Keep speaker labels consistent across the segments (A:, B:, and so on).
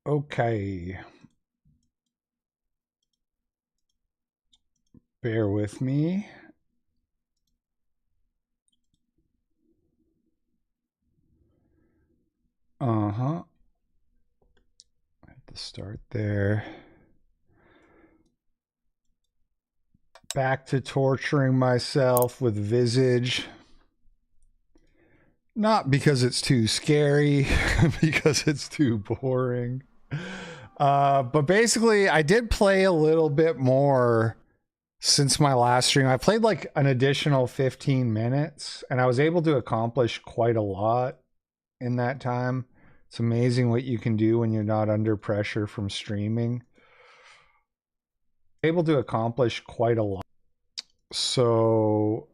A: Okay. Bear with me. Uh-huh. I have to start there. Back to torturing myself with Visage. Not because it's too scary, because it's too boring. But basically, I did play a little bit more since my last stream. I played like an additional 15 minutes, and I was able to accomplish quite a lot in that time. It's amazing what you can do when you're not under pressure from streaming. Able to accomplish quite a lot. So,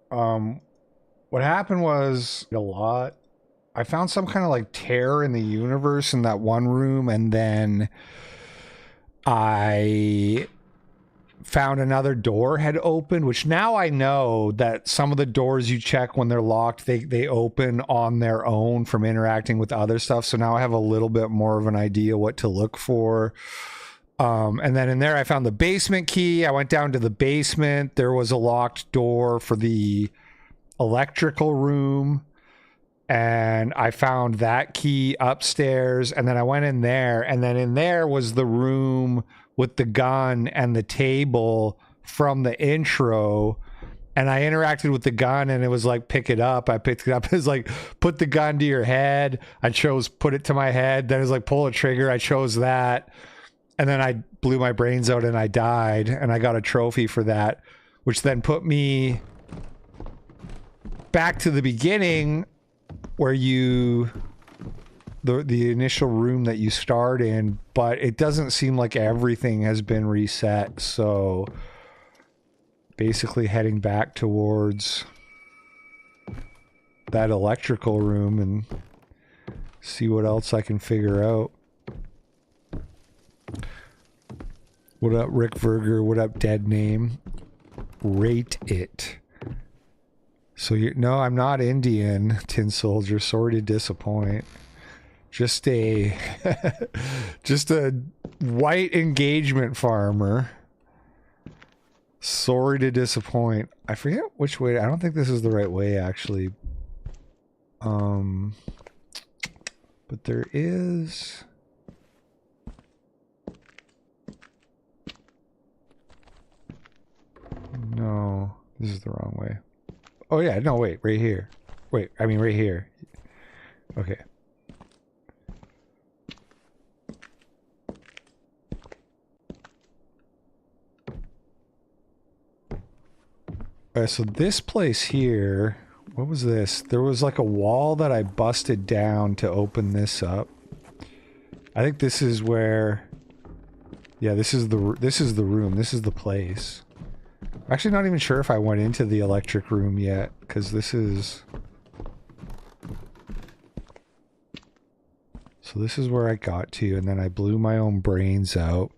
A: what happened was a lot. I found some kind of like tear in the universe in that one room, and then I found another door had opened, which now I know that some of the doors you check when they're locked, they open on their own from interacting with other stuff. So now I have a little bit more of an idea what to look for. And then in there, I found the basement key. I went down to the basement. There was a locked door for the electrical room, and I found that key upstairs. And then I went in there, and then in there was the room with the gun and the table from the intro. And I interacted with the gun, and it was like, pick it up. I picked it up. It was like, put the gun to your head. I chose put it to my head. Then it was like, pull a trigger. I chose that. And then I blew my brains out and I died, and I got a trophy for that, which then put me back to the beginning where you the initial room that you start in, but it doesn't seem like everything has been reset. So basically heading back towards that electrical room and see what else I can figure out. What up, Rick Verger? What up, Dead Name? Rate it. So no, I'm not Indian, Tin Soldier. Sorry to disappoint. Just a just a white engagement farmer. Sorry to disappoint. I forget which way. I don't think this is the right way, actually. But there is. No, this is the wrong way. Oh yeah, no, wait, right here. Wait, I mean right here. Okay. Alright, so this place here, what was this? There was like a wall that I busted down to open this up. I think this is where, yeah, this is the room, this is the place. I'm actually not even sure if I went into the electric room yet, because this is... So this is where I got to, and then I blew my own brains out.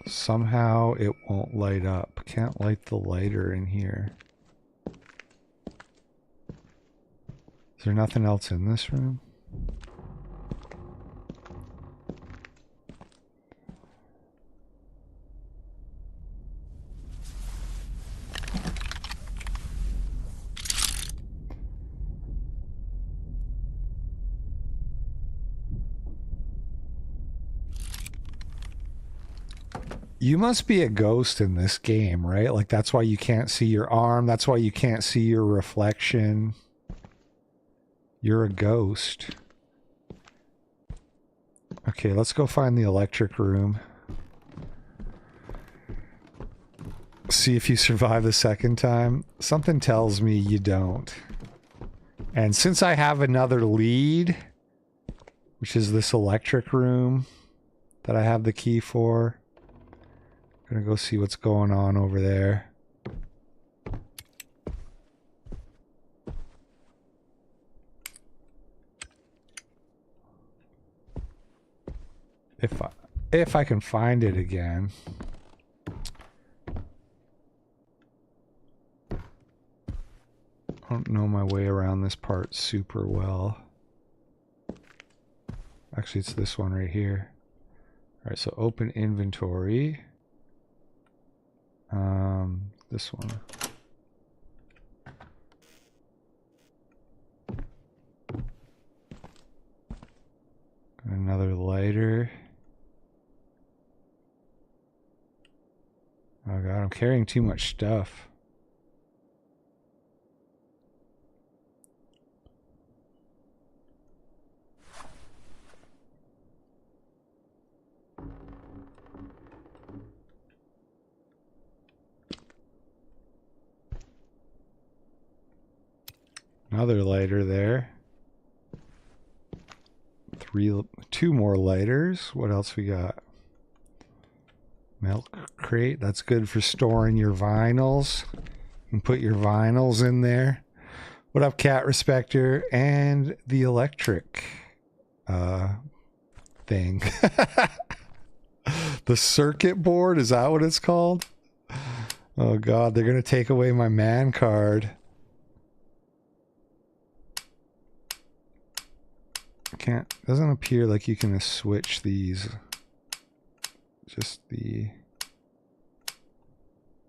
A: Somehow it won't light up. Can't light the lighter in here. Is there nothing else in this room? You must be a ghost in this game, right? Like, that's why you can't see your arm. That's why you can't see your reflection. You're a ghost. Okay, let's go find the electric room. See if you survive the second time. Something tells me you don't. And since I have another lead, which is this electric room that I have the key for, I'm gonna go see what's going on over there. If I can find it again. Oh, don't know my way around this part super well. Actually, it's this one right here. All right, so open inventory. This one. Another lighter. Oh god, I'm carrying too much stuff. Another lighter there. Two more lighters. What else we got? Milk crate. That's good for storing your vinyls. You can put your vinyls in there. What up, Cat Respecter? And the electric thing. The circuit board, is that what it's called? Oh god, they're gonna take away my man card. Doesn't appear like you can switch these. Just the...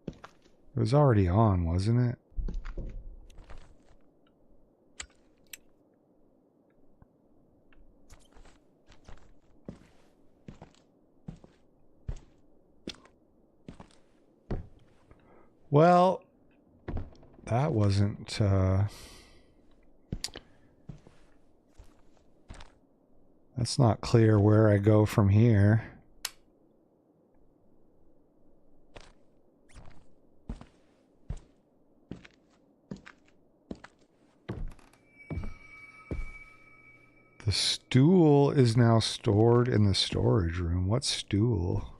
A: It was already on, wasn't it? Well, that wasn't... That's not clear where I go from here. The stool is now stored in the storage room. What stool?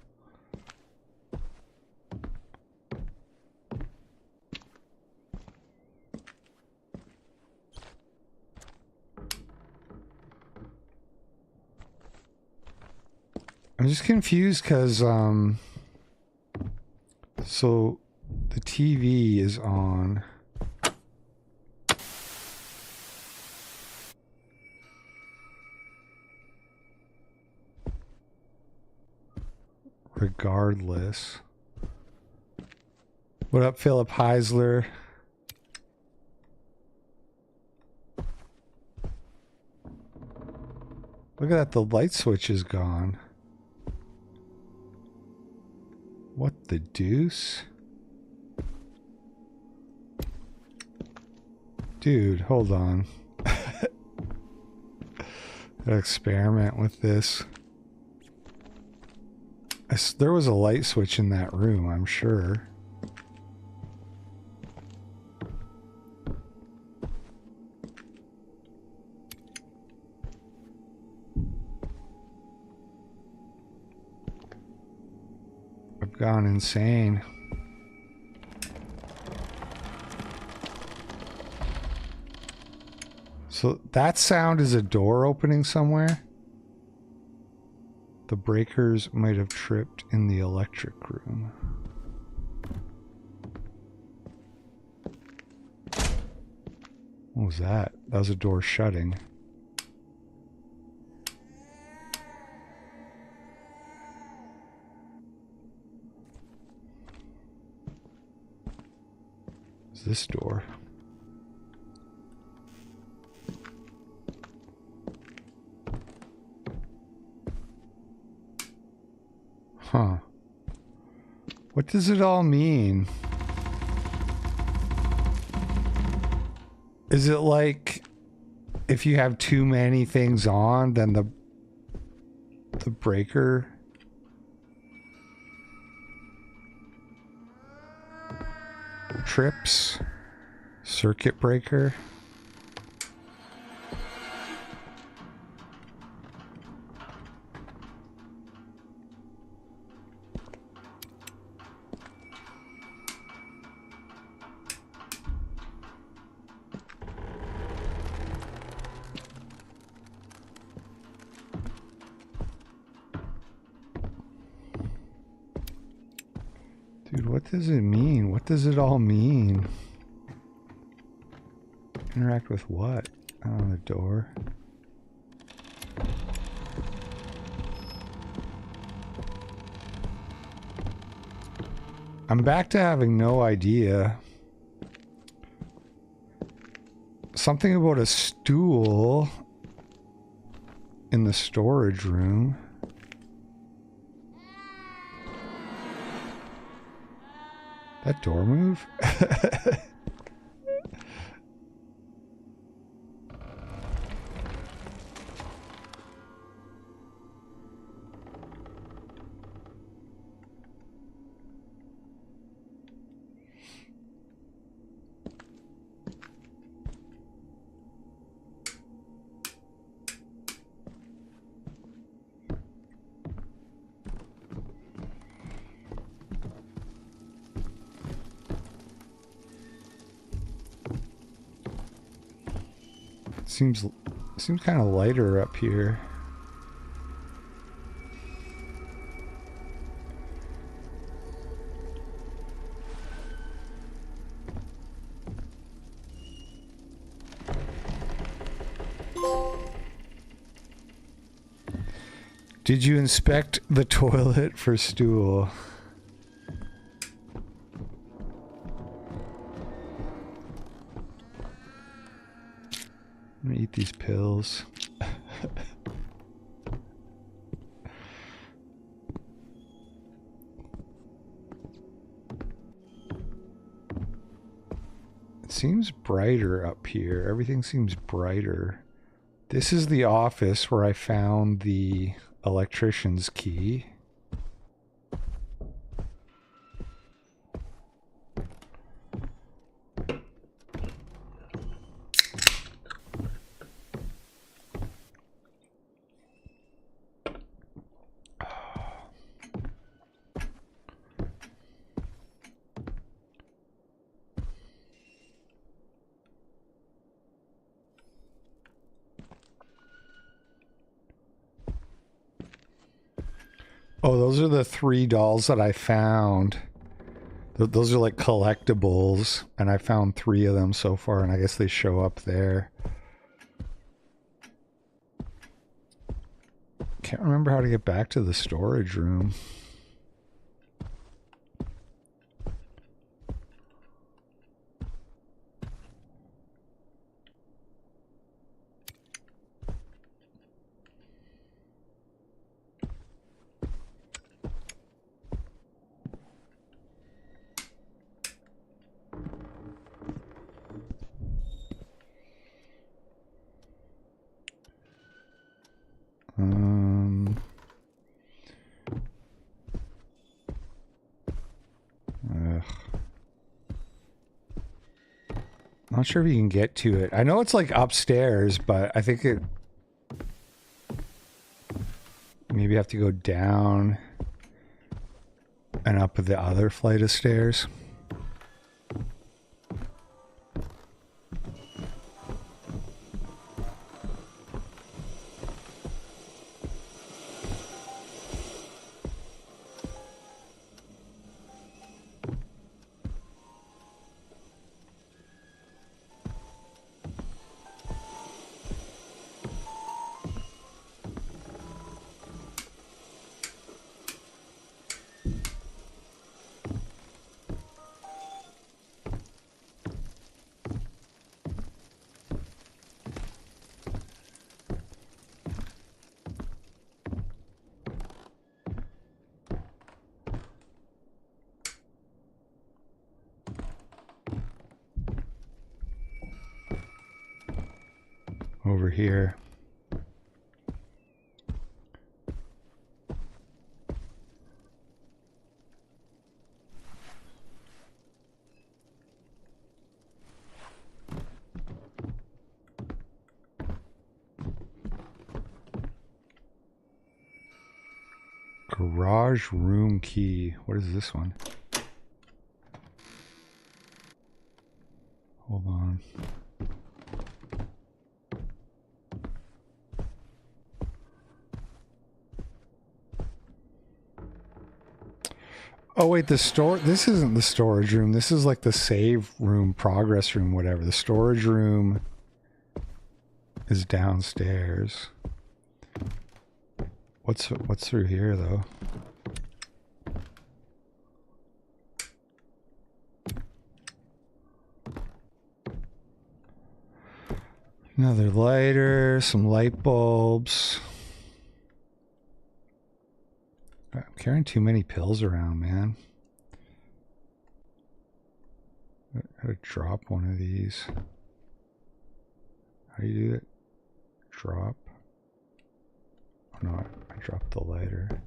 A: I'm just confused because, so the TV is on. Regardless. What up, Philip Heisler? Look at that, the light switch is gone. What the deuce? Dude, hold on. Gotta experiment with this. There was a light switch in that room, I'm sure. I've gone insane. So that sound is a door opening somewhere? The breakers might have tripped in the electric room. What was that? That was a door shutting. What's this door? Huh. What does it all mean? Is it like if you have too many things on, then the breaker trips? Circuit breaker? Dude, what does it mean? What does it all mean? Interact with what? On the door. I'm back to having no idea. Something about a stool in the storage room. That door move? Seems kind of lighter up here. Did you inspect the toilet for stool? I'm gonna eat these pills. It seems brighter up here. Everything seems brighter. This is the office where I found the electrician's key. Oh, those are the 3 dolls that I found. Those are like collectibles, and I found 3 of them so far, and I guess they show up there. Can't remember how to get back to the storage room. Not sure if you can get to it. I know it's like upstairs, but I think it... Maybe you have to go down and up the other flight of stairs. Over here. Garage room key. What is this one? Hold on. Oh wait, this isn't the storage room. This is like the save room, progress room, whatever. The storage room is downstairs. What's through here though? Another lighter, some light bulbs. I'm carrying too many pills around, man. I gotta drop one of these. How do you do it? Drop. Oh no, I dropped the lighter.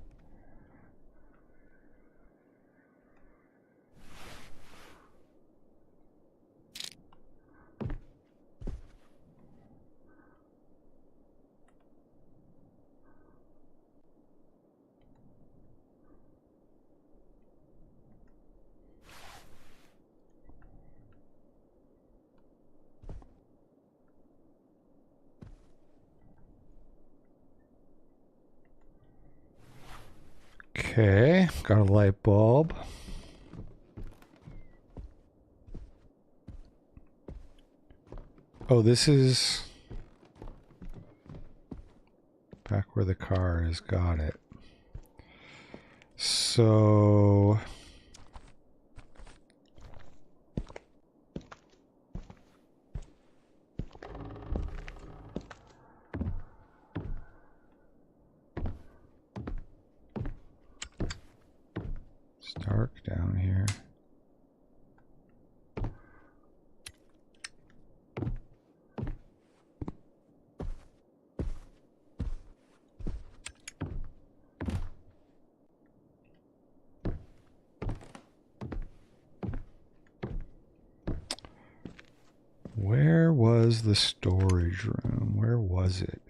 A: Okay, got a light bulb. Oh, this is back where the car is. Got it. So it's dark down here. Where was the storage room? Where was it?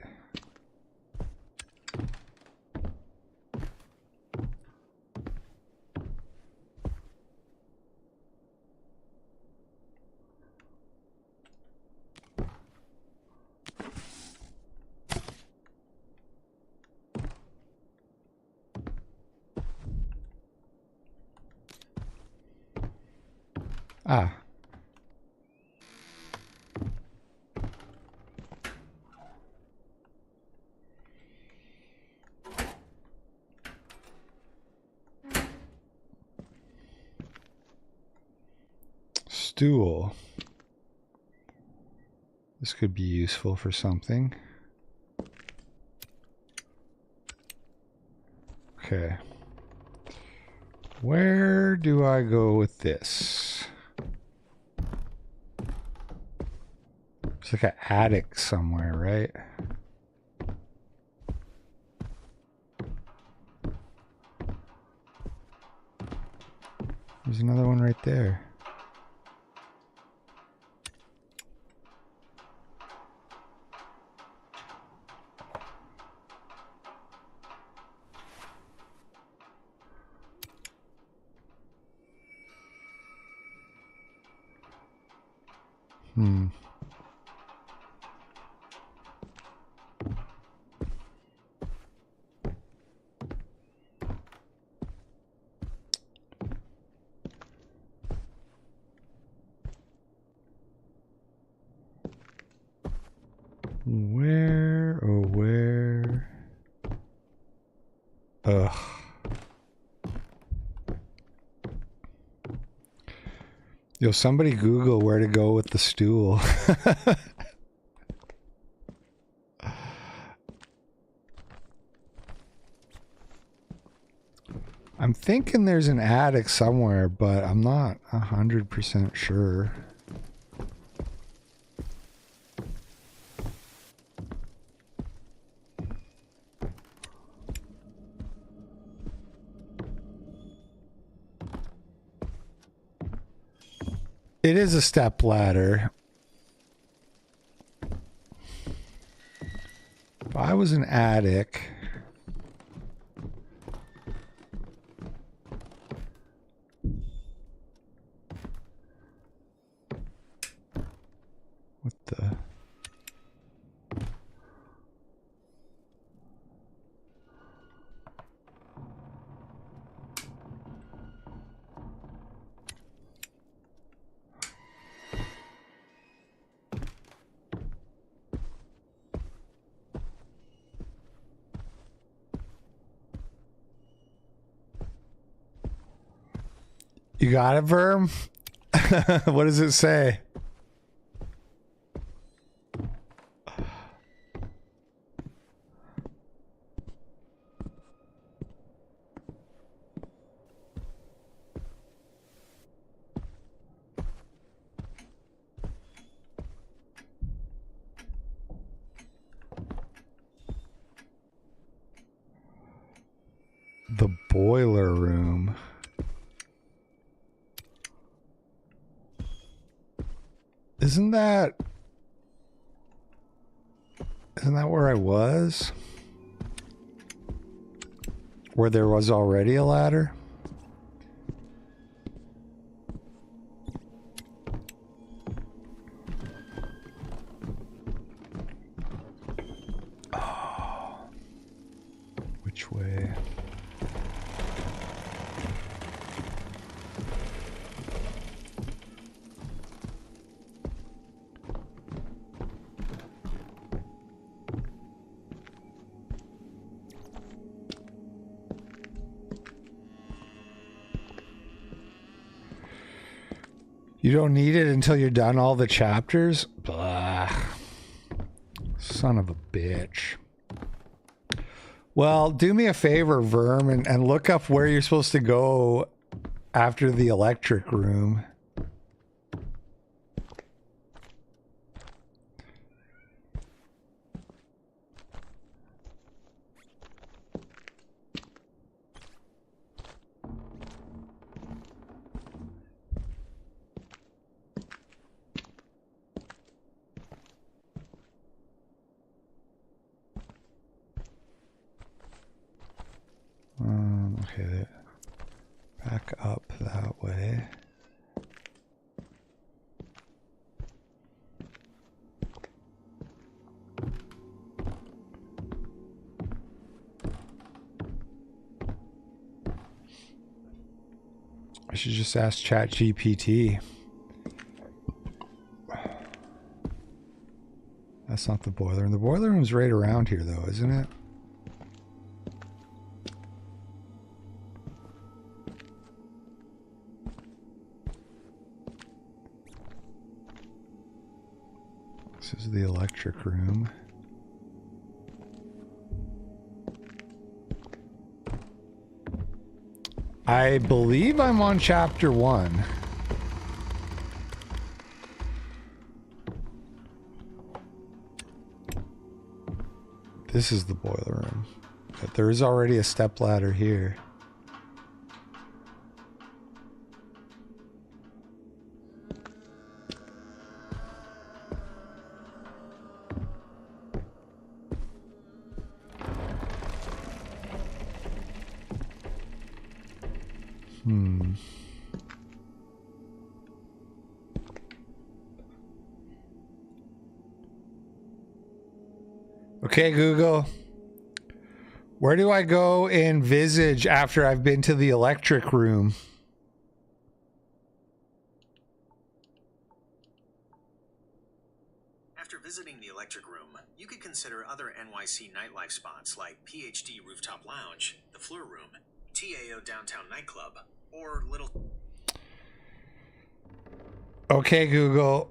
A: Ah. Stool. This could be useful for something. Okay. Where do I go with this? It's like an attic somewhere, right? There's another one right there. Where, oh where? Ugh. Yo, somebody Google where to go with the stool. I'm thinking there's an attic somewhere, but I'm not 100% sure. It is a step ladder. If I was an attic... What the... You got it, Verm? What does it say? The boiler room. Isn't that where I was? Where there was already a ladder? Oh. Which way? You don't need it until you're done all the chapters? Blah. Son of a bitch. Well, do me a favor, Verm, and look up where you're supposed to go after the electric room. Okay, back up that way. I should just ask ChatGPT. That's not the boiler room. The boiler room's right around here, though, isn't it? This is the electric room. I believe I'm on chapter 1. This is the boiler room. But there is already a stepladder here. Okay, Google. Where do I go in Visage after I've been to the electric room?
B: After visiting the electric room, you could consider other NYC nightlife spots like PhD Rooftop Lounge, the Fleur Room, TAO Downtown Nightclub, or Little...
A: Okay, Google.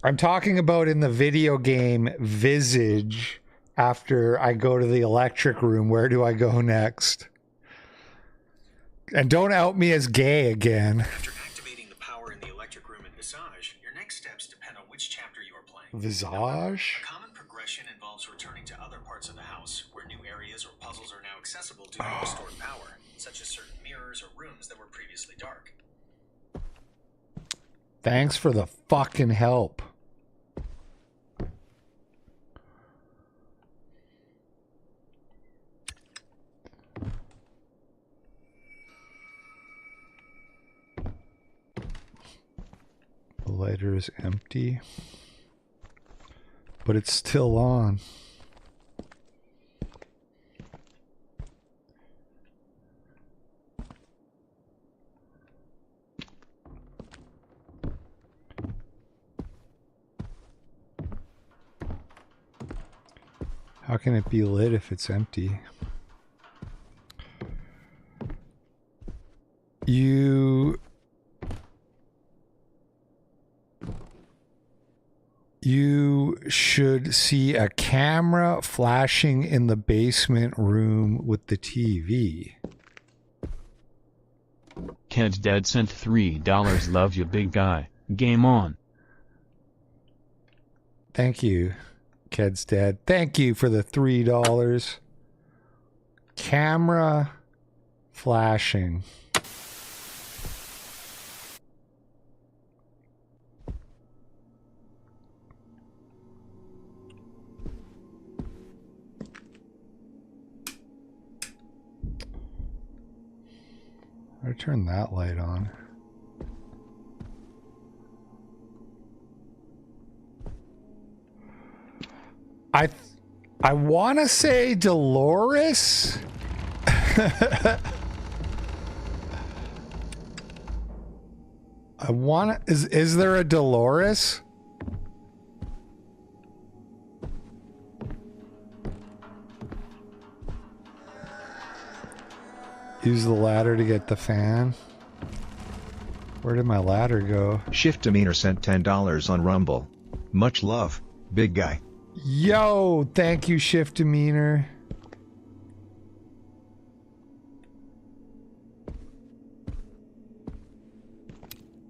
A: I'm talking about in the video game Visage. After I go to the electric room, where do I go next? And don't out me as gay again.
B: After activating the power in the electric room in Visage, your next steps depend on which chapter you are playing.
A: Visage?
B: A common progression involves returning to other parts of the house, where new areas or puzzles are now accessible due to restored power, such as certain mirrors or rooms that were previously dark.
A: Thanks for the fucking help. The lighter is empty, but it's still on. How can it be lit if it's empty? You should see a camera flashing in the basement room with the TV.
C: Ked's Dead sent $3. Love you, big guy. Game on.
A: Thank you, Ked's Dead. Thank you for the $3. Camera flashing. I turn that light on. I want to say Dolores. I want to. Is there a Dolores? Use the ladder to get the fan. Where did my ladder go?
D: Shift Demeanor sent $10 on Rumble. Much love, big guy.
A: Yo, thank you, Shift Demeanor.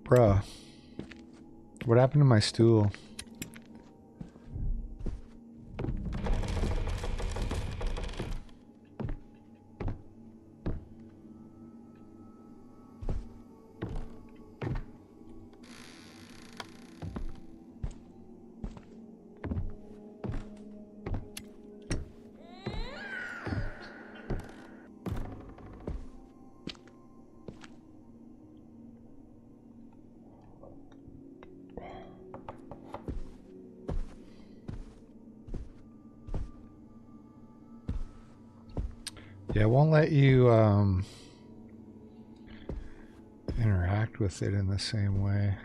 A: Bruh. What happened to my stool? Yeah, it won't let you interact with it in the same way.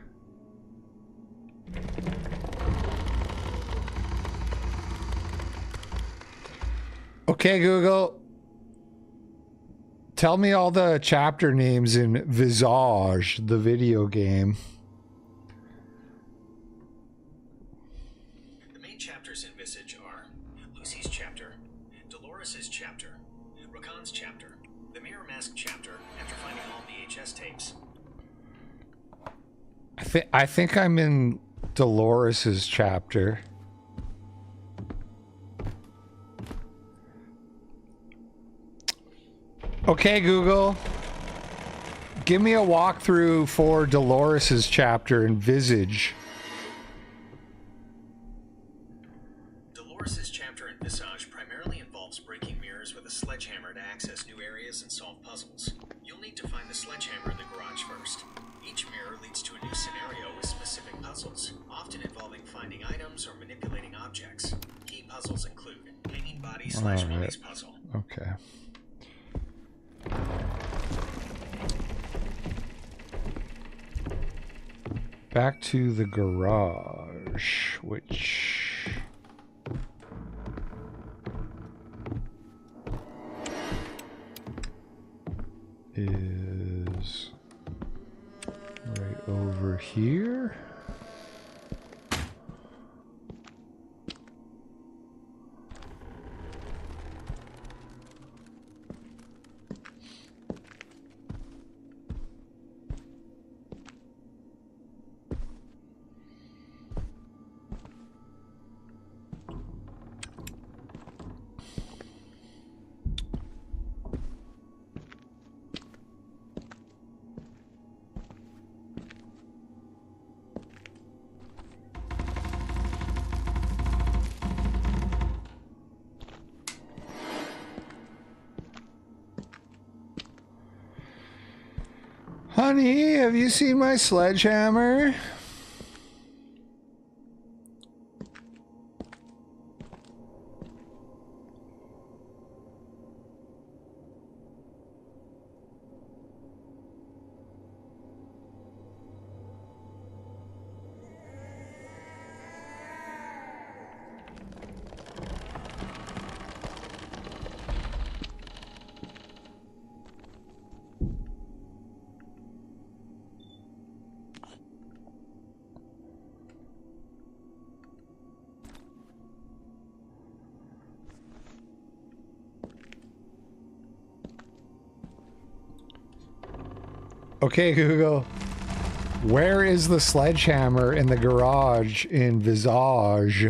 A: Okay, Google. Tell me all the chapter names in Visage, the video game.
B: The main chapters in Visage are Lucy's chapter, Dolores' chapter, Rakan's chapter, the Mirror Mask chapter after finding all VHS tapes.
A: I think I'm in Dolores's chapter. Okay, Google. Give me a walkthrough for Dolores's chapter in Visage.
B: Dolores' chapter in Visage primarily involves breaking mirrors with a sledgehammer to access new areas and solve puzzles. You'll need to find the sledgehammer in the garage first. Each mirror leads to a new scenario with specific puzzles, often involving finding items or manipulating objects. Key puzzles include hanging body / mummies puzzle.
A: Okay. Back to the garage, which is right over here. Honey, have you seen my sledgehammer? Okay, Google. Where is the sledgehammer in the garage in Visage?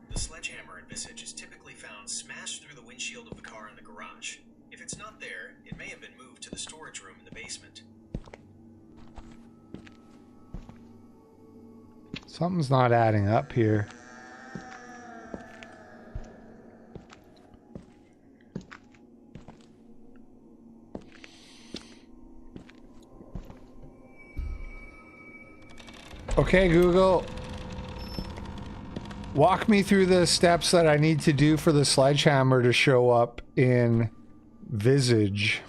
B: The sledgehammer in Visage is typically found smashed through the windshield of the car in the garage. If it's not there, it may have been moved to the storage room in the basement.
A: Something's not adding up here. Okay, Google. Walk me through the steps that I need to do for the sledgehammer to show up in Visage.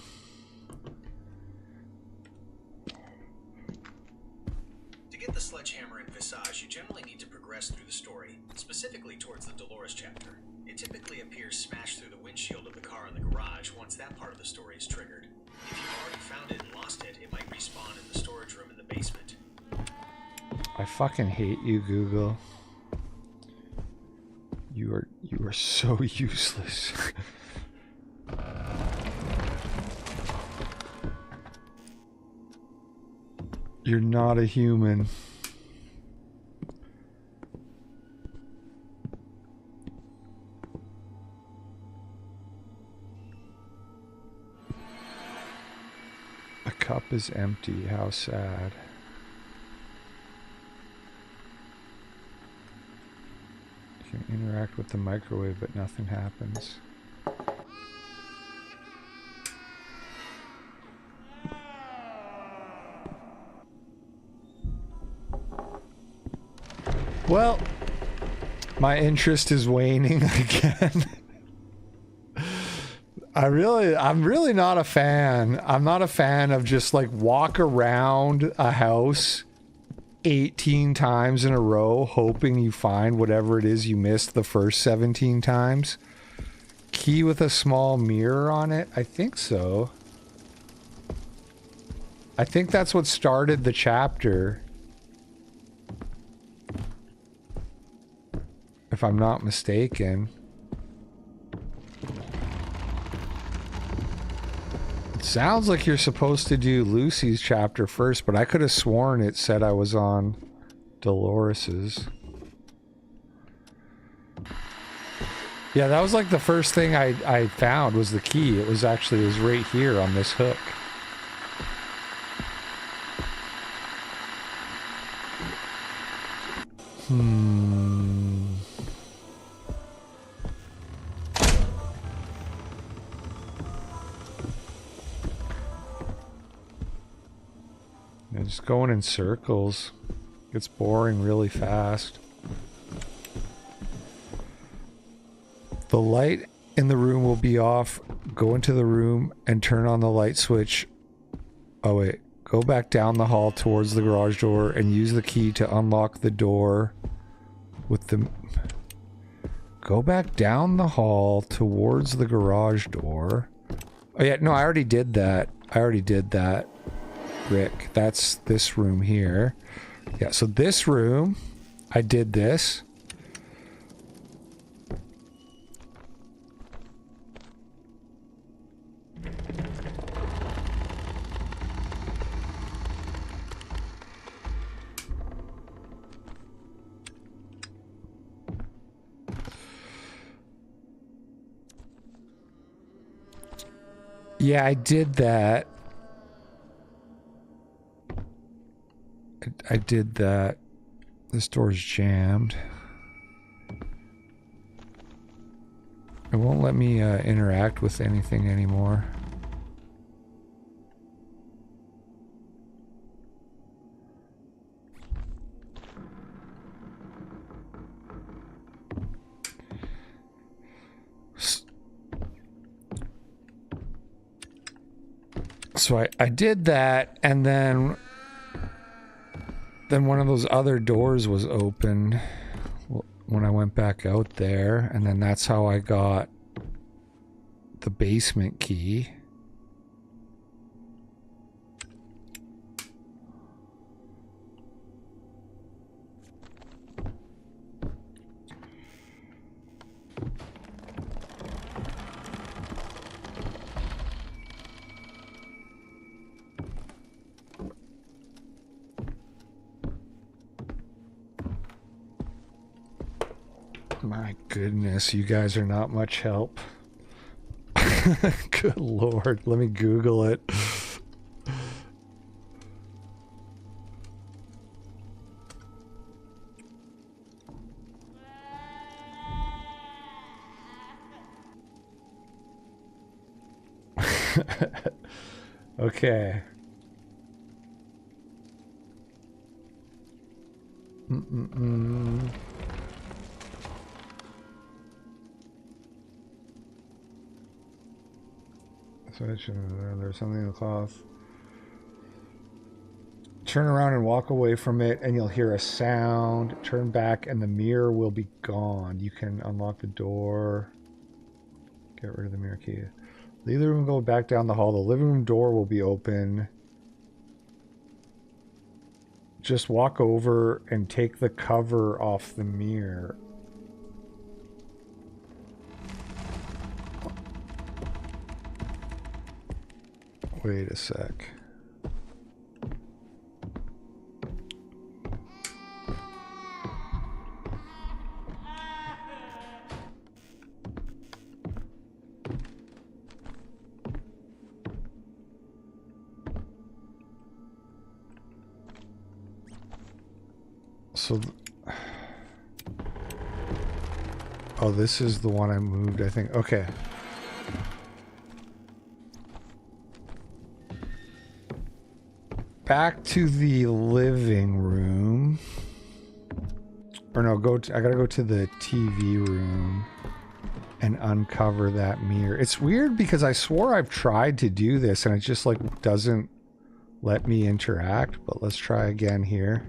B: To get the sledgehammer in Visage, you generally need to progress through the story, specifically towards the Dolores chapter. It typically appears smashed through the windshield of the car in the garage once that part of the story is triggered. If you've already found it and lost it, it might respawn in the storage room in the basement.
A: I fucking hate you, Google. You are so useless. You're not a human. A cup is empty. How sad. You can interact with the microwave, but nothing happens. Well, my interest is waning again. I'm really not a fan. I'm not a fan of just like walk around a house 18 times in a row hoping you find whatever it is you missed the first 17 times. Key with a small mirror on it? I think so. I think that's what started the chapter. If I'm not mistaken. It sounds like you're supposed to do Lucy's chapter first, but I could have sworn it said I was on Dolores's. Yeah, that was like the first thing I found was the key. It was right here on this hook. Yeah, just going in circles. Gets boring really fast. The light in the room will be off. Go into the room and turn on the light switch. Oh wait. Go back down the hall towards the garage door and use the key to unlock the door with the... Go back down the hall towards the garage door. Oh yeah, no, I already did that. Rick, that's this room here. Yeah, so this room, I did this. Yeah, I did that. I did that. This door's jammed. It won't let me interact with anything anymore. So I did that, and then one of those other doors was open when I went back out there, and then that's how I got the basement key. My goodness, you guys are not much help. Good lord, let me Google it. Okay. So there's something in the cloth. Turn around and walk away from it, and you'll hear a sound. Turn back, and the mirror will be gone. You can unlock the door. Get rid of the mirror key. Leave the room and go back down the hall. The living room door will be open. Just walk over and take the cover off the mirror. Wait a sec. So, oh, this is the one I moved, I think. Okay. Back to the living room. Or no, I gotta go to the TV room and uncover that mirror. It's weird because I swore I've tried to do this and it just like doesn't let me interact, but let's try again here.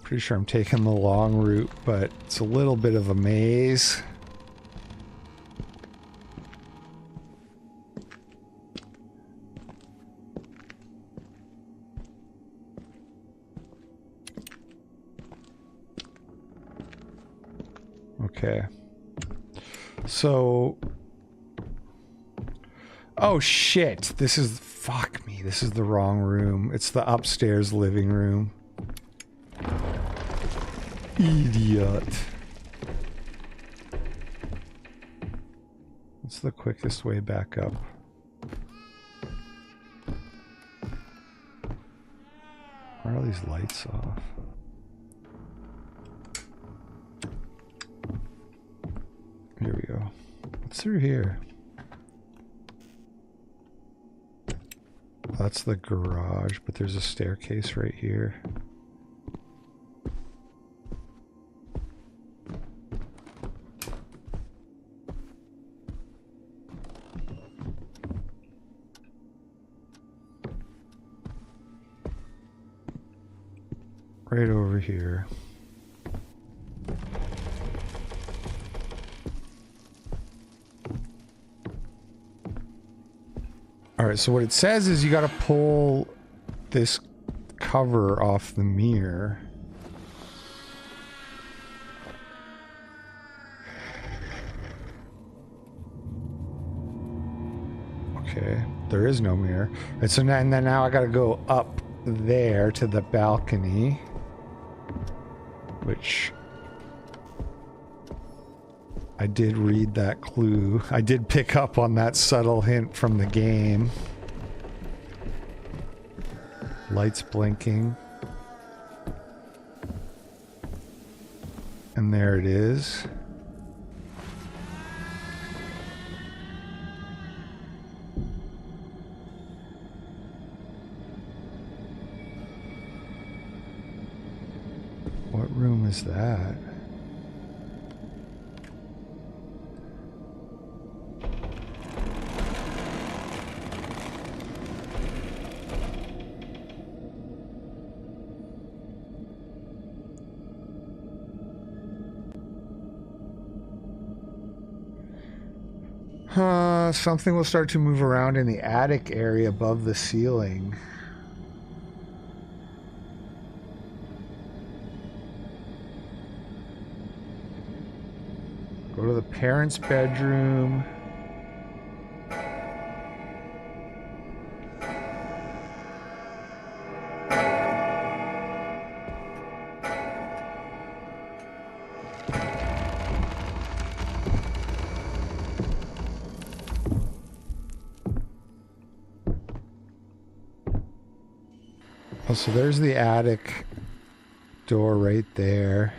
A: Pretty sure I'm taking the long route, but it's a little bit of a maze. Okay. So... oh shit! This is... fuck me, this is the wrong room. It's the upstairs living room. Idiot. What's the quickest way back up? Why are all these lights off? Here we go. What's through here? That's the garage, but there's a staircase right here. Right over here. Alright, so what it says is you gotta pull this cover off the mirror. Okay, there is no mirror. And so and then now I gotta go up there to the balcony. Which I did read that clue. I did pick up on that subtle hint from the game. Lights blinking. And there it is. What room is that? Something will start to move around in the attic area above the ceiling. Go to the parents' bedroom. Oh, so there's the attic door right there.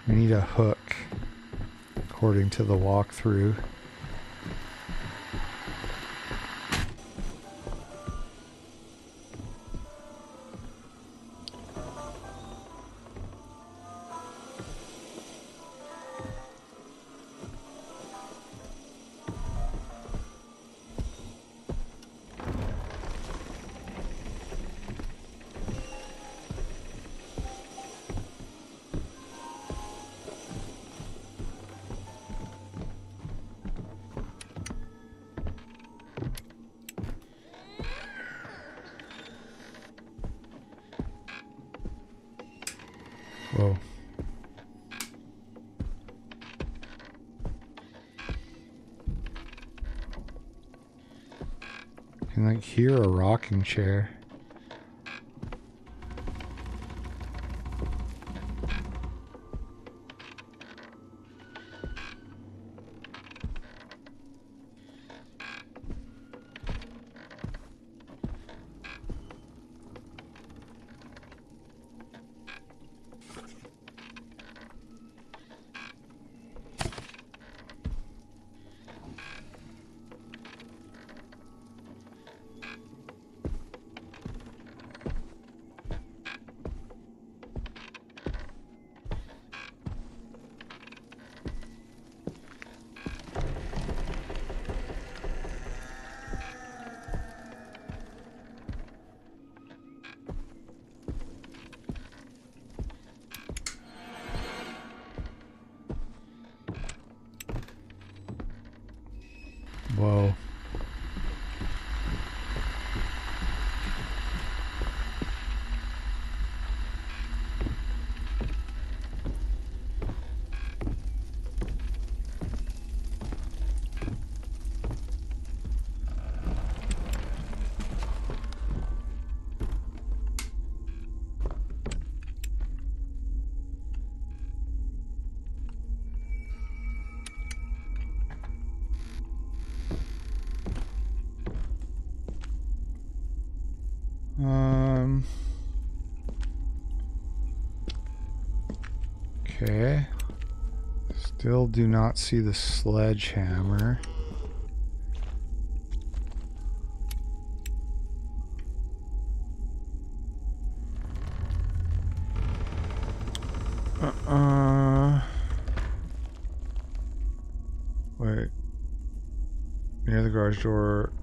A: We need a hook, according to the walkthrough. Whoa. I can like hear a rocking chair. Whoa. Okay. Still do not see the sledgehammer. Wait. Near the garage door.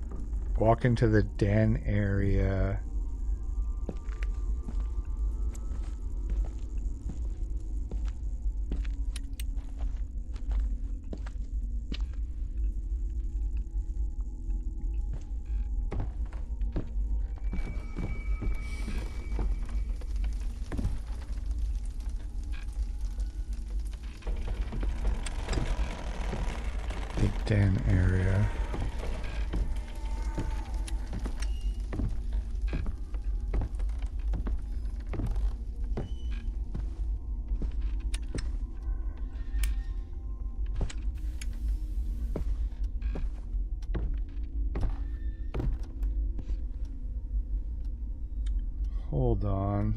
A: Walk into the den area. The den area. Hold on.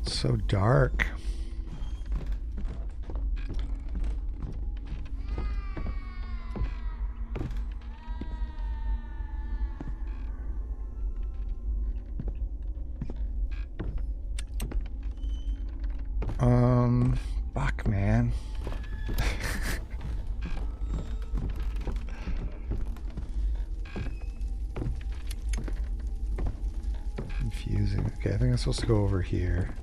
A: It's so dark. Fuck, man. Confusing. Okay, I think I'm supposed to go over here.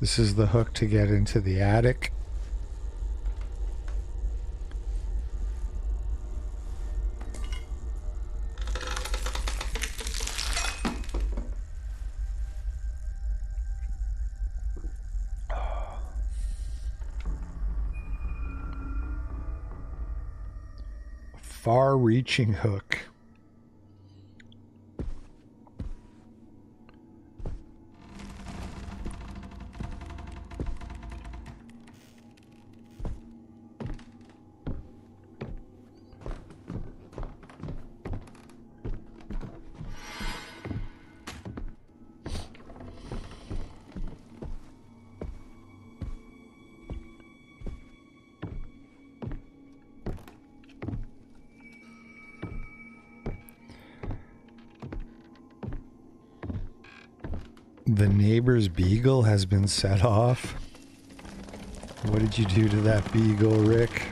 A: This is the hook to get into the attic. Far-reaching hook. The neighbor's beagle has been set off. What did you do to that beagle, Rick?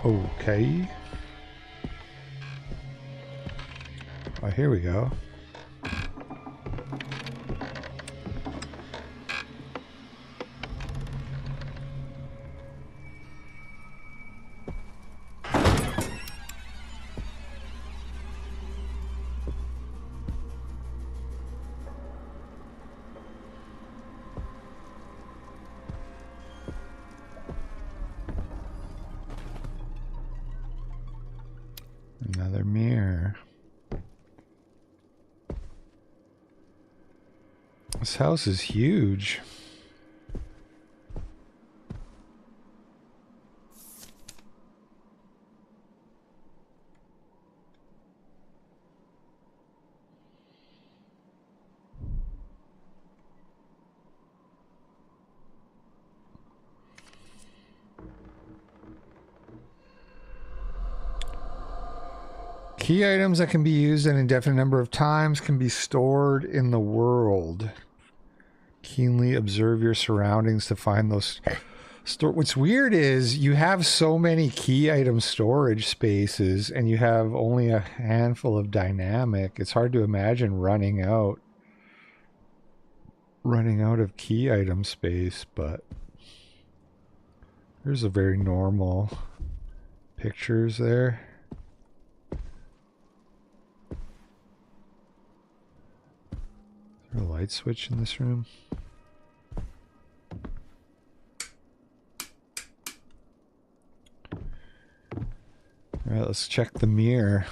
A: Okay. Oh, here we go. Another mirror. This house is huge. Key items that can be used an indefinite number of times can be stored in the world. Keenly observe your surroundings to find those. What's weird is you have so many key item storage spaces and you have only a handful of dynamic. It's hard to imagine running out of key item space, but there's a very normal pictures there. A light switch in this room. All right, let's check the mirror.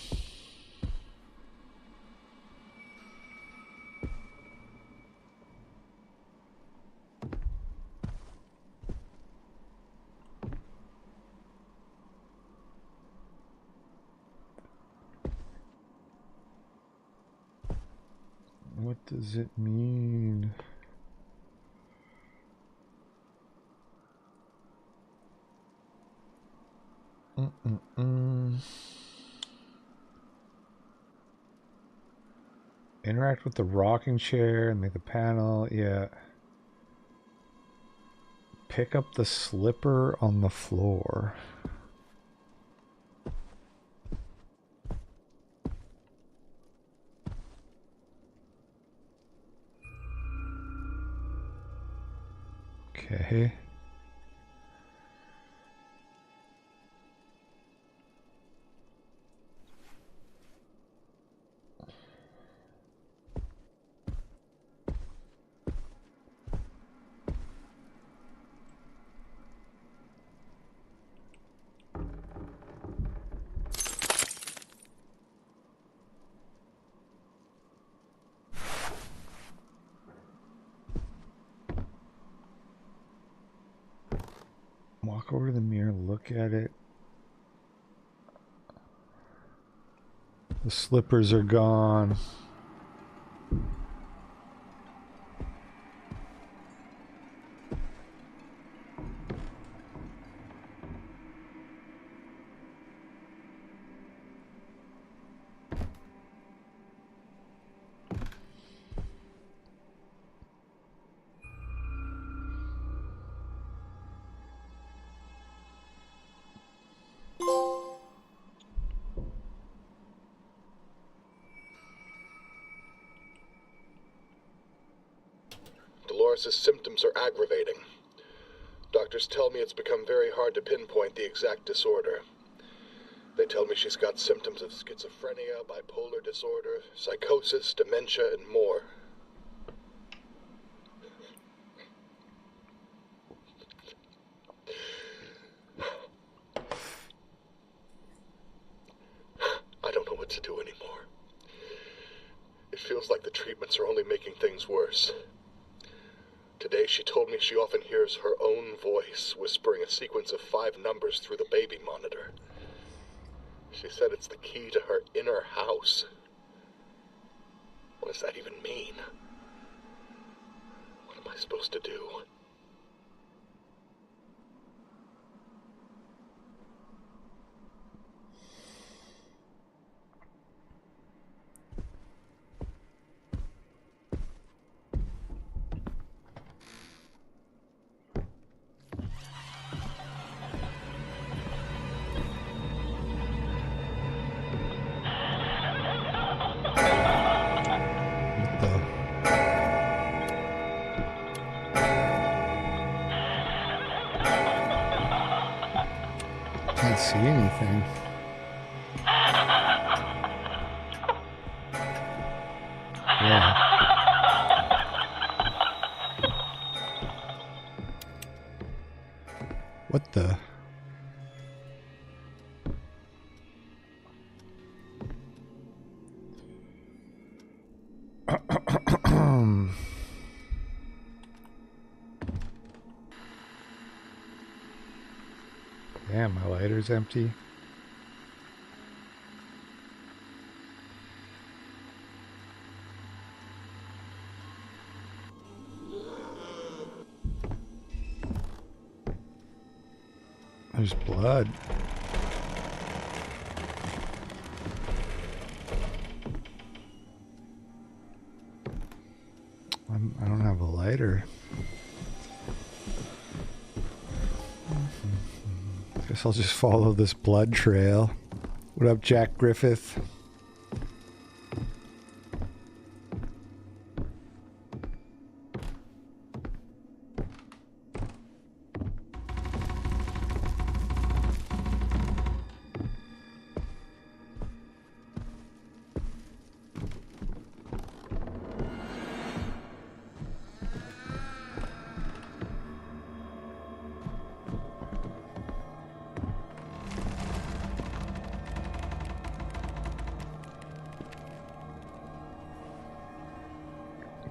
A: What does it mean? Interact with the rocking chair and make the panel. Yeah. pick up the slipper on the floor. Okay. Walk over to the mirror, look at it. The slippers are gone.
E: Dolores' symptoms are aggravating. Doctors tell me it's become very hard to pinpoint the exact disorder. They tell me she's got symptoms of schizophrenia, bipolar disorder, psychosis, dementia, and more. I don't know what to do anymore. It feels like the treatments are only making things worse. Today she told me she often hears her own voice whispering a sequence of 5 numbers through the baby monitor. She said it's the key to her inner house. What does that even mean? What am I supposed to do?
A: Can't see anything. Yeah. What the? Damn, my lighter's empty. There's blood. I don't have a lighter. Guess I'll just follow this blood trail. What up, Jack Griffith?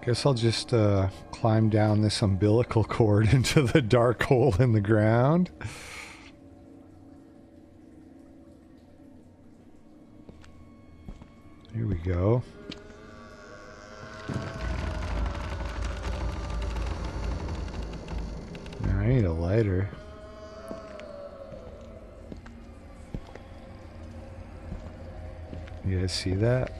A: Guess I'll just climb down this umbilical cord into the dark hole in the ground. Here we go. Now I need a lighter. You guys see that?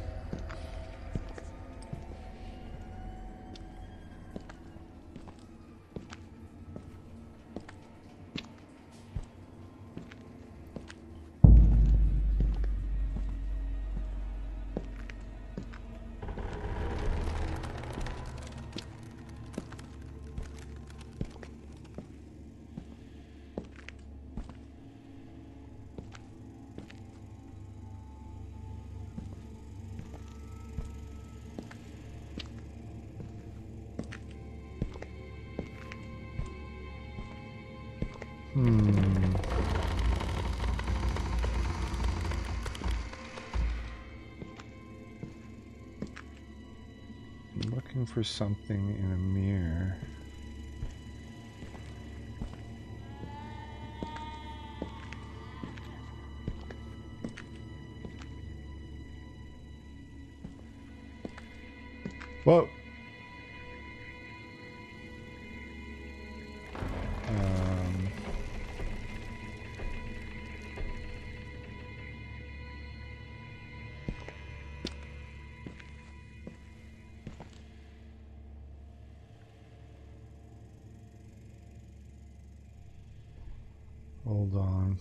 A: I'm looking for something in a mirror. Whoa. Hold on.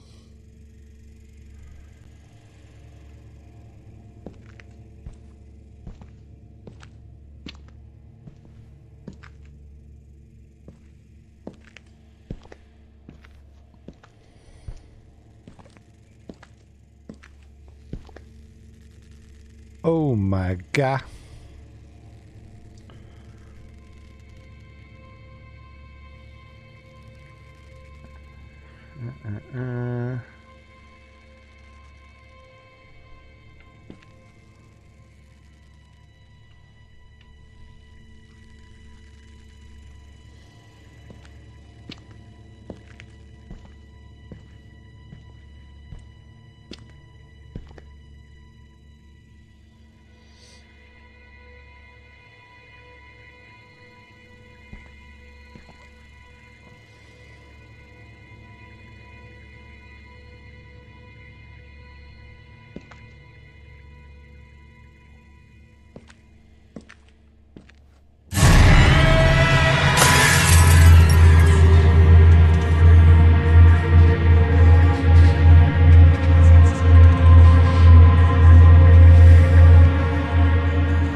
A: Oh my God.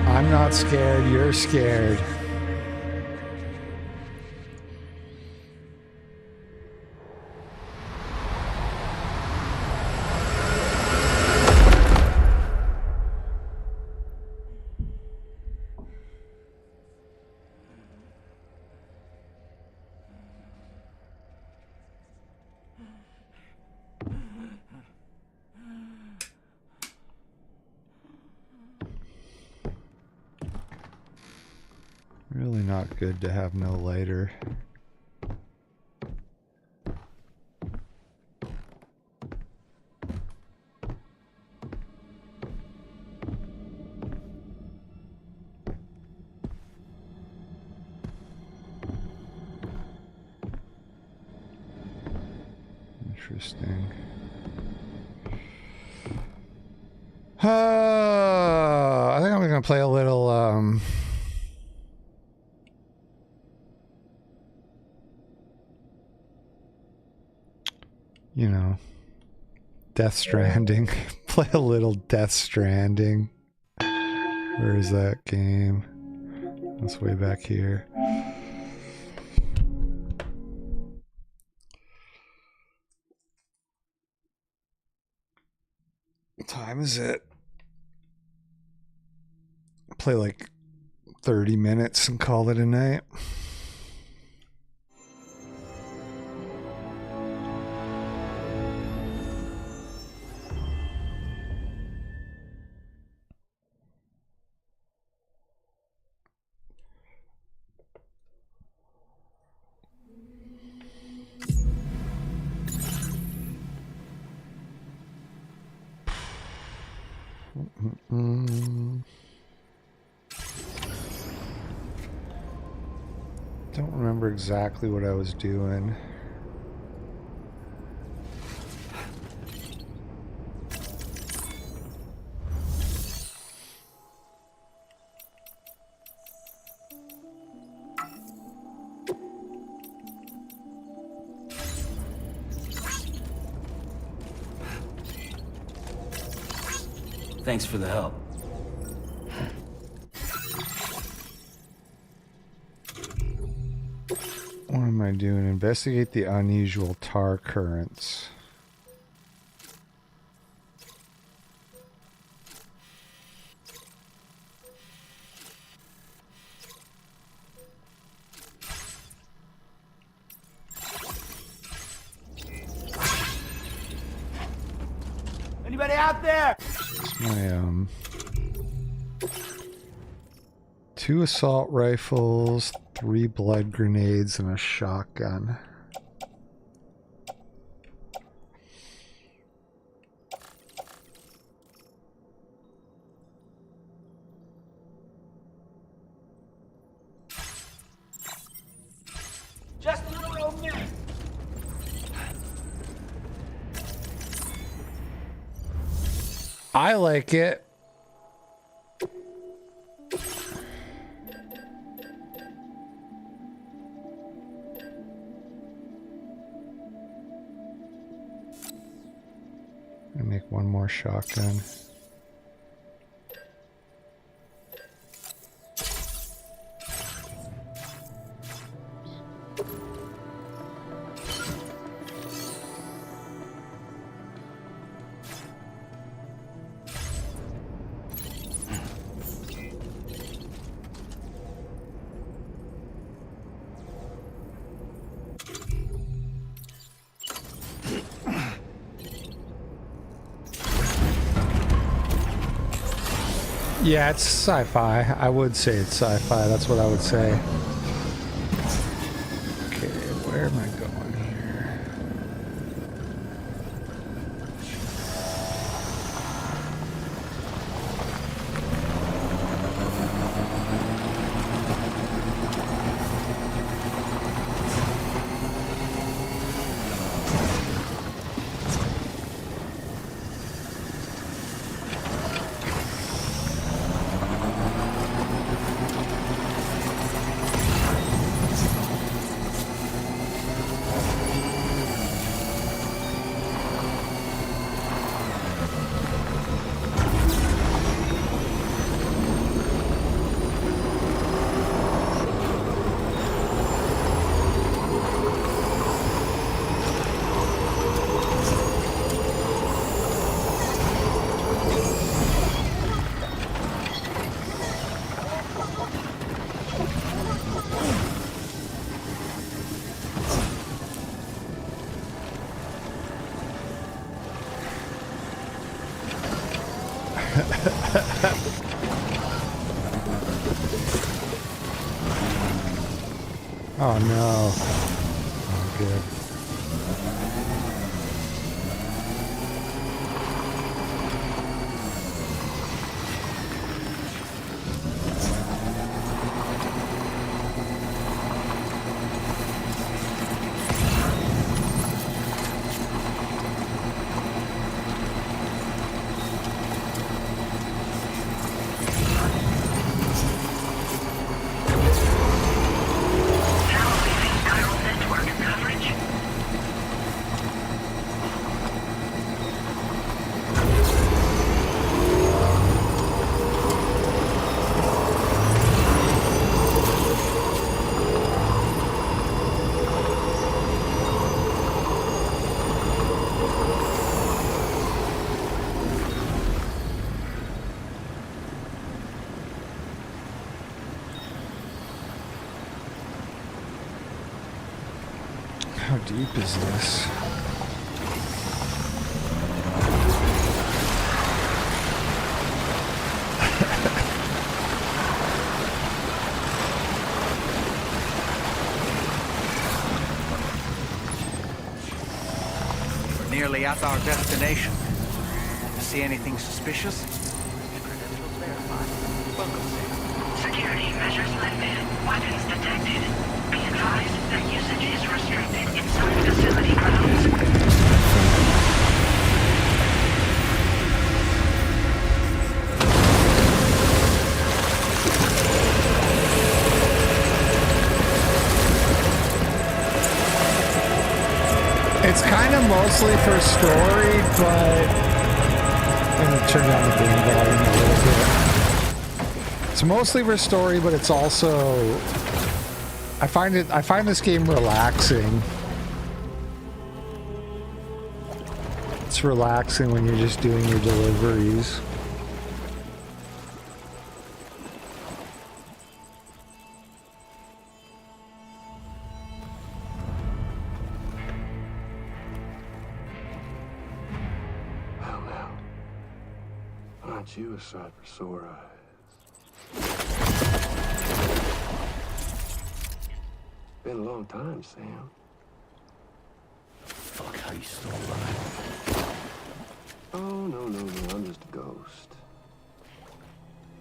A: I'm not scared, you're scared. Really not good to have no lighter. Interesting. I think I'm gonna play a little you know, Death Stranding. Play a little Death Stranding. Where is that game? That's way back here. What time is it? Play like 30 minutes and call it a night. Don't remember exactly what I was doing.
F: Thanks for the help.
A: What am I doing? Investigate the unusual tar currents.
F: Anybody out there?
A: My 2 assault rifles, 3 blood grenades, and a shotgun.
F: Just a little old man.
A: I like it. I make one more shotgun. Yeah, it's sci-fi. I would say it's sci-fi. That's what I would say. Okay, where am I going here? Oh no. Oh, good. How deep is this?
G: We're nearly at our destination. See anything suspicious?
H: Security measures lifted. Weapons detected. Be advised that usage is restricted inside facility grounds.
A: It's kind of mostly for story, but I'm gonna turn down the game volume a little bit. It's mostly for story, but it's also I find this game relaxing. It's relaxing when you're just doing your deliveries.
I: Aren't you a sight for sore eyes? Been a long time, Sam.
F: Fuck, how you still alive?
I: Oh, no, I'm just a ghost.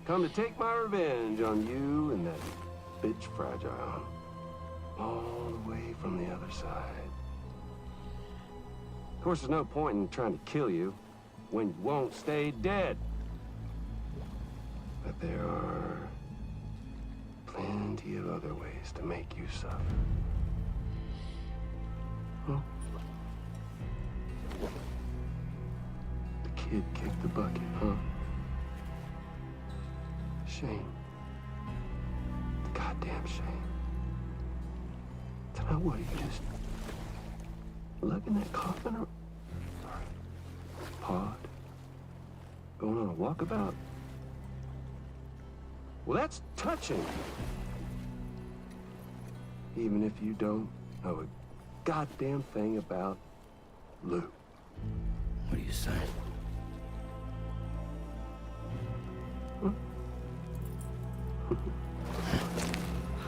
I: Come to take my revenge on you and that bitch Fragile. All the way from the other side. Of course, there's no point in trying to kill you when you won't stay dead. But there are plenty of other ways to make you suffer. Huh? The kid kicked the bucket, huh? Shame. Goddamn shame. Then what, you just lugging that coffin or pod? Going on a walkabout? Well, that's touching. Even if you don't know a goddamn thing about Lou.
F: What are you saying?
I: Huh?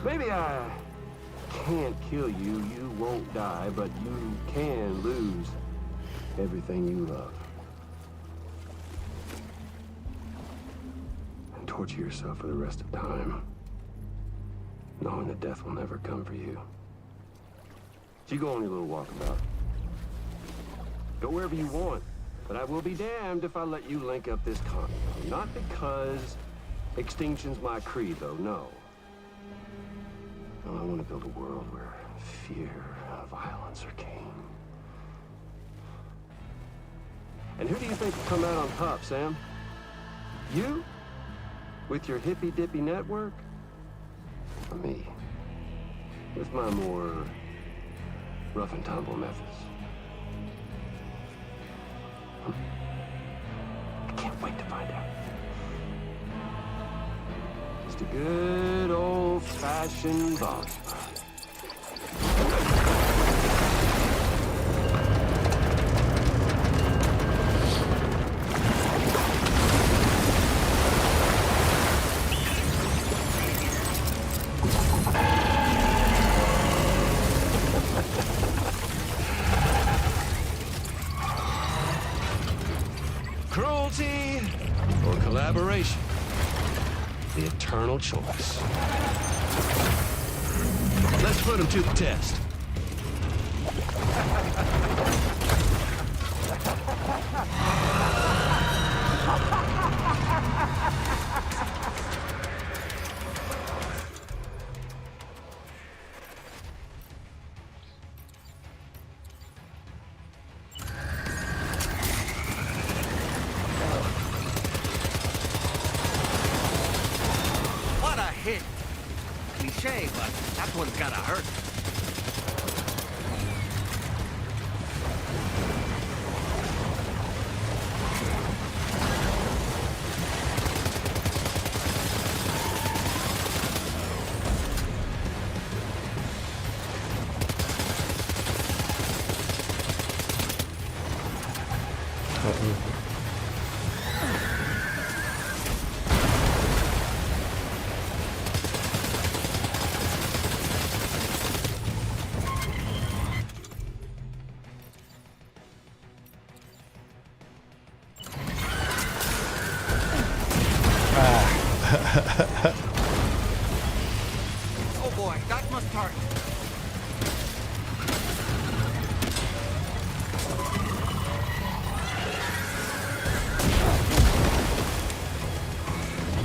I: Maybe I can't kill you, you won't die, but you can lose everything you love. And torture yourself for the rest of time, knowing that death will never come for you. So you go on your little walkabout. Go wherever you want, but I will be damned if I let you link up this condo. Not because extinction's my creed, though, no. No, I want to build a world where fear and violence are king. And who do you think will come out on top, Sam? You? With your hippy-dippy network? Or me? With my more rough and tumble methods? I can't wait to find out. Just a good old-fashioned boss fight. Cruelty or collaboration? The eternal choice. Let's put him to the test.
G: What a hit! Cliche, but that one's gotta hurt. Oh boy, that must hurt.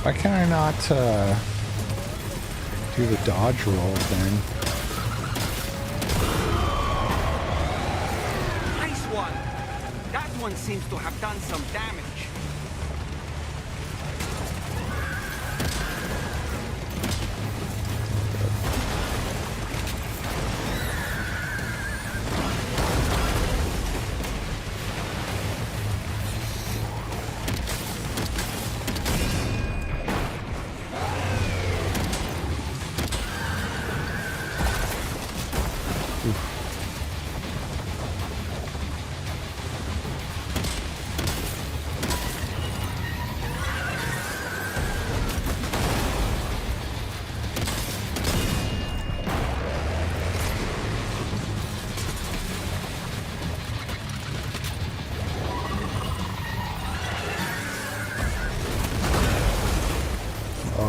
A: Why can I not do the dodge roll thing?
G: Nice one. That one seems to have done some damage.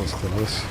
A: was close.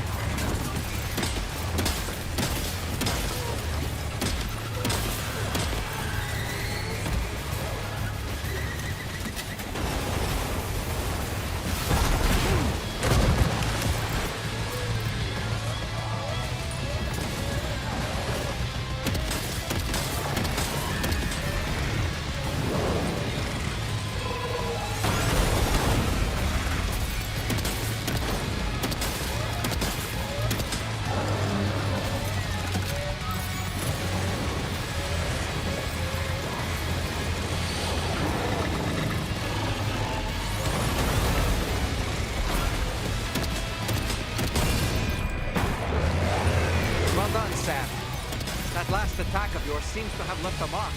G: Well done, Sam. That last attack of yours seems to have left a mark.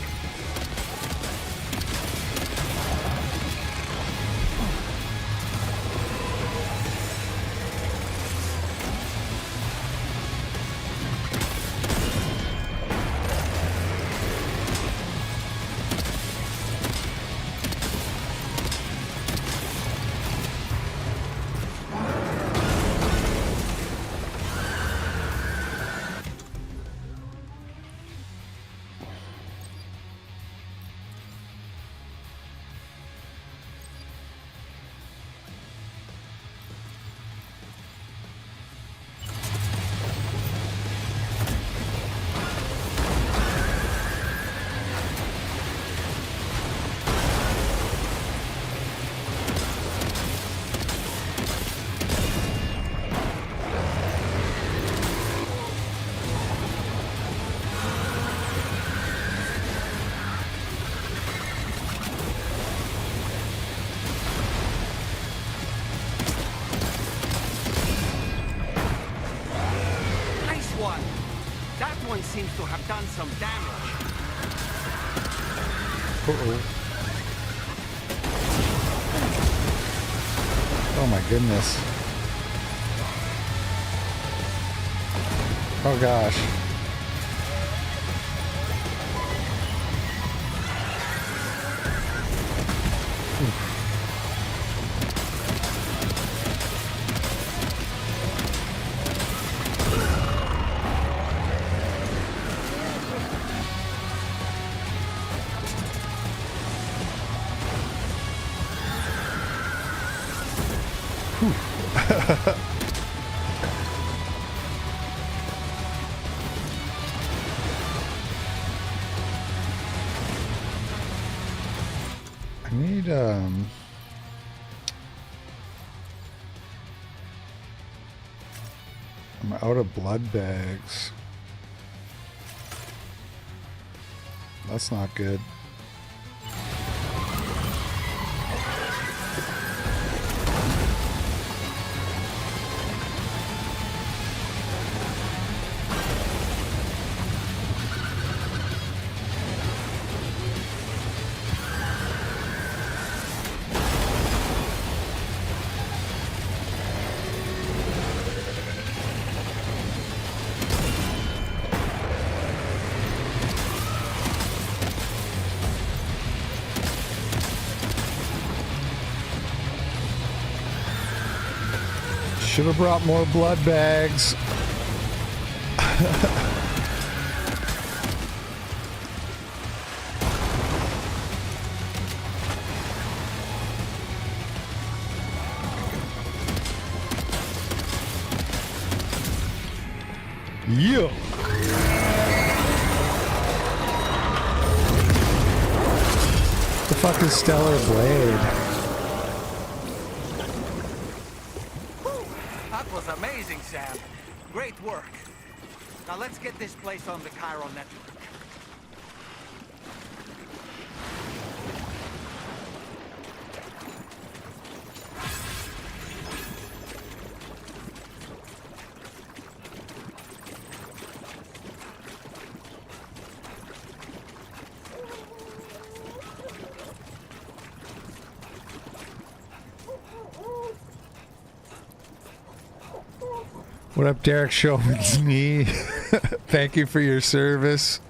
G: Nice one. That one seems to have done some damage.
A: Uh-oh. Oh my goodness. Oh gosh. I need I'm out of blood bags. That's not good. Should have brought more blood bags. Yeah. The fuck is Stellar Blade?
G: That was amazing, Sam. Great work. Now let's get this place on the Chiron network.
A: What up, Derek Showman's knee? Thank you for your service.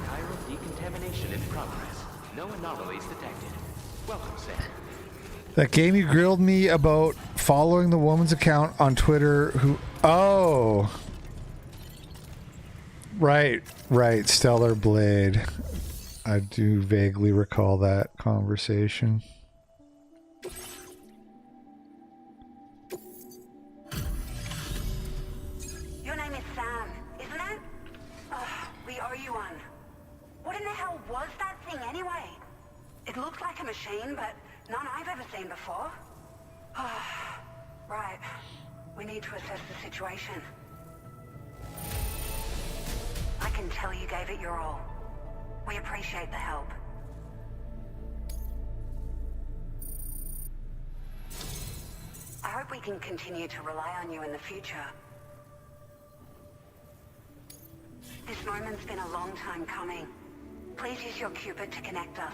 J: Chiron decontamination in progress.
F: No anomalies detected. Welcome, Sam.
A: That game you grilled me about following the woman's account on Twitter who... Oh! Right. Stellar Blade. I do vaguely recall that conversation.
H: Your name is Sam, isn't it? Oh, we owe you one. What in the hell was that thing anyway? It looked like a machine, but none I've ever seen before. Oh, right. We need to assess the situation. I can tell you gave it your all. We appreciate the help. I hope we can continue to rely on you in the future. This moment's been a long time coming. Please use your Cupid to connect us.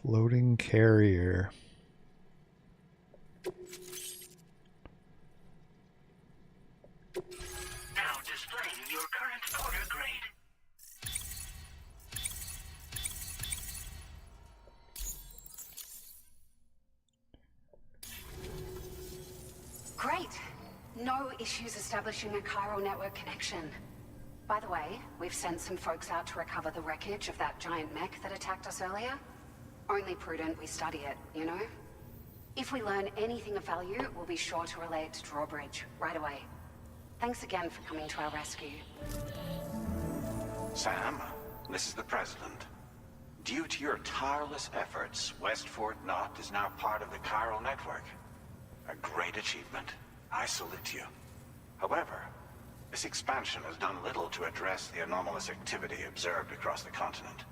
A: Floating carrier.
H: Now displaying your current order grade.
J: Great. No issues establishing a chiral network connection. By the way, we've sent some folks out to recover the wreckage of that giant mech that attacked us earlier. Only prudent we study it, you know? If we learn anything of value, we'll be sure to relay it to Drawbridge right away. Thanks again for coming to our rescue.
K: Sam, this is the President. Due to your tireless efforts, West Fort Knot is now part of the chiral network. A great achievement. I salute you. However, this expansion has done little to address the anomalous activity observed across the continent.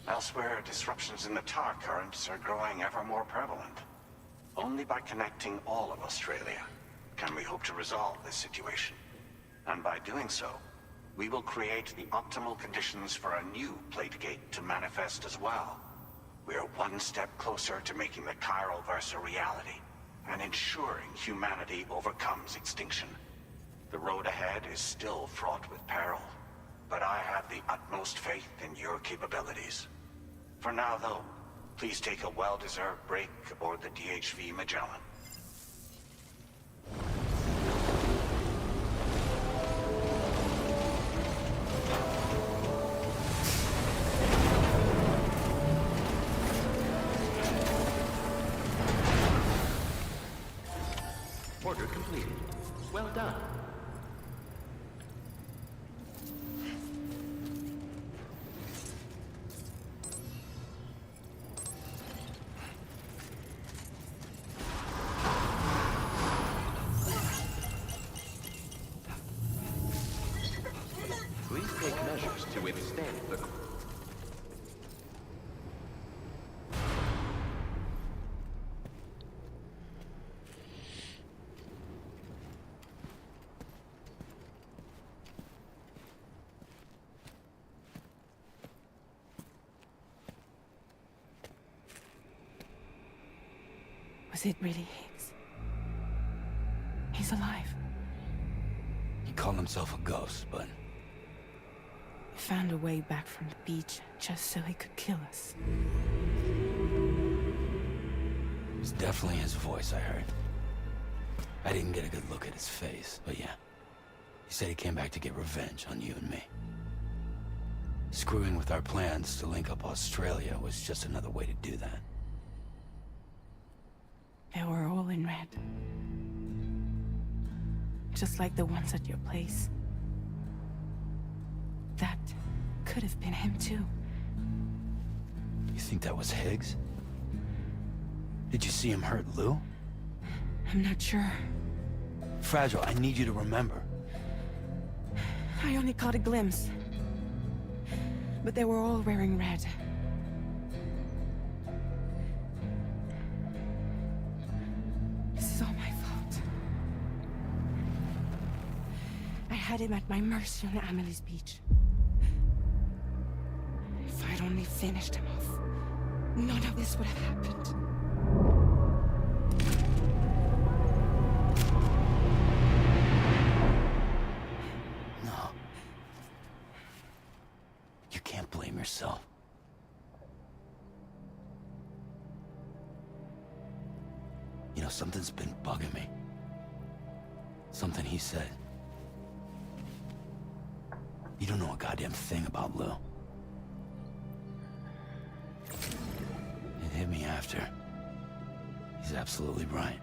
K: Elsewhere, disruptions in the tar currents are growing ever more prevalent. Only by connecting all of Australia can we hope to resolve this situation. And by doing so, we will create the optimal conditions for a new Plategate to manifest as well. We are one step closer to making the chiral verse a reality, and ensuring humanity overcomes extinction. The road ahead is still fraught with peril, but I have the utmost faith in your capabilities. For now, though, please take a well-deserved break aboard the DHV Magellan.
F: Order completed. Well done. Please take measures to withstand the...
L: Was it really Higgs? He's alive.
F: He called himself a ghost, but...
L: He found a way back from the beach just so he could kill us.
F: It was definitely his voice I heard. I didn't get a good look at his face, but yeah. He said he came back to get revenge on you and me. Screwing with our plans to link up Australia was just another way to do that.
L: They were all in red. Just like the ones at your place. That could have been him too.
F: think that was Higgs? Did you see him hurt Lou?
L: I'm not sure.
F: Fragile, I need you to remember.
L: I only caught a glimpse. But they were all wearing red. This is all my fault. I had him at my mercy on Amelie's beach. If I'd only finished him off, none of this would have happened.
F: No. You can't blame yourself. You know, something's been bugging me. Something he said. You don't know a goddamn thing about Lou. It hit me after. He's absolutely right.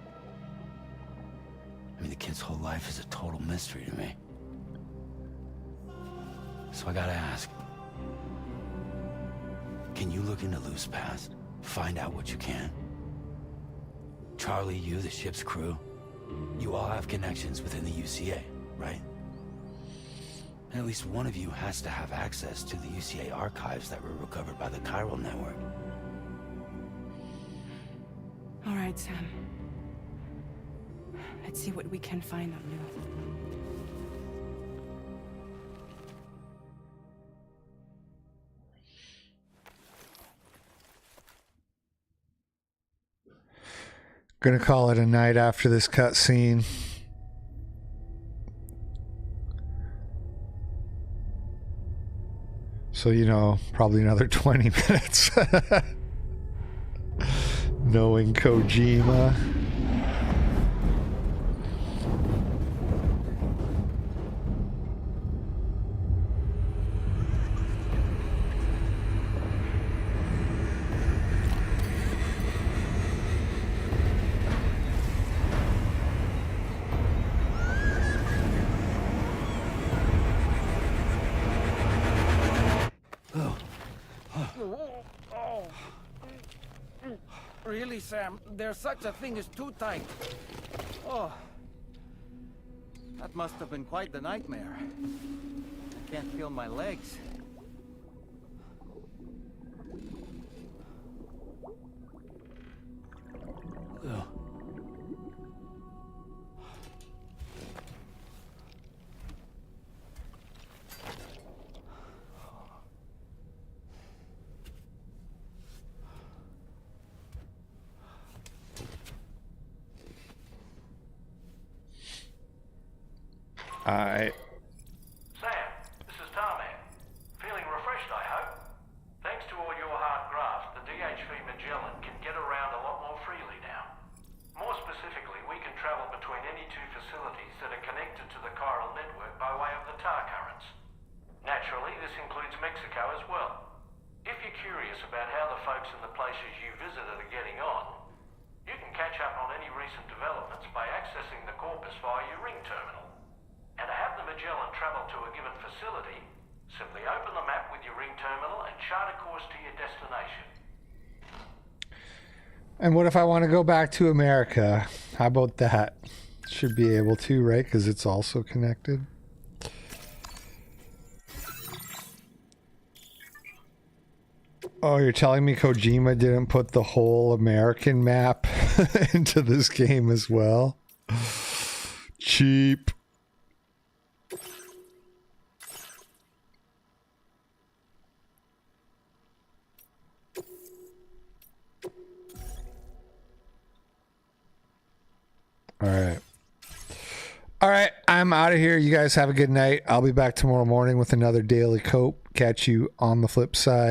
F: I mean, the kid's whole life is a total mystery to me. So I gotta ask. Can you look into Lou's past? Find out what you can? Charlie, you, the ship's crew, you all have connections within the UCA, right? And at least one of you has to have access to the UCA archives that were recovered by the Chiral Network.
L: All right, Sam. Let's see what we can find on Lou.
A: Gonna call it a night after this cutscene. So, you know, probably another 20 minutes. Knowing Kojima.
G: Really, Sam? There's such a thing as too tight. Oh. That must have been quite the nightmare. I can't feel my legs.
F: Lou.
K: Sam, this is Tarman. Feeling refreshed, I hope. Thanks to all your hard graft, the DHV Magellan can get around a lot more freely now. More specifically, we can travel between any two facilities that are connected to the chiral network by way of the tar currents. Naturally, this includes Mexico as well. If you're curious about how the folks in the places you visited are getting on, you can catch up on any recent developments by accessing the corpus via your ring terminal. And to have the Magellan travel to a given facility, simply open the map with your ring terminal and chart a course to your destination.
A: And what if I want to go back to America? How about that? Should be able to, right? Because it's also connected. Oh, you're telling me Kojima didn't put the whole American map into this game as well? Cheap. All right, I'm out of here. You guys have a good night. I'll be back tomorrow morning with another Daily Cope. Catch you on the flip side.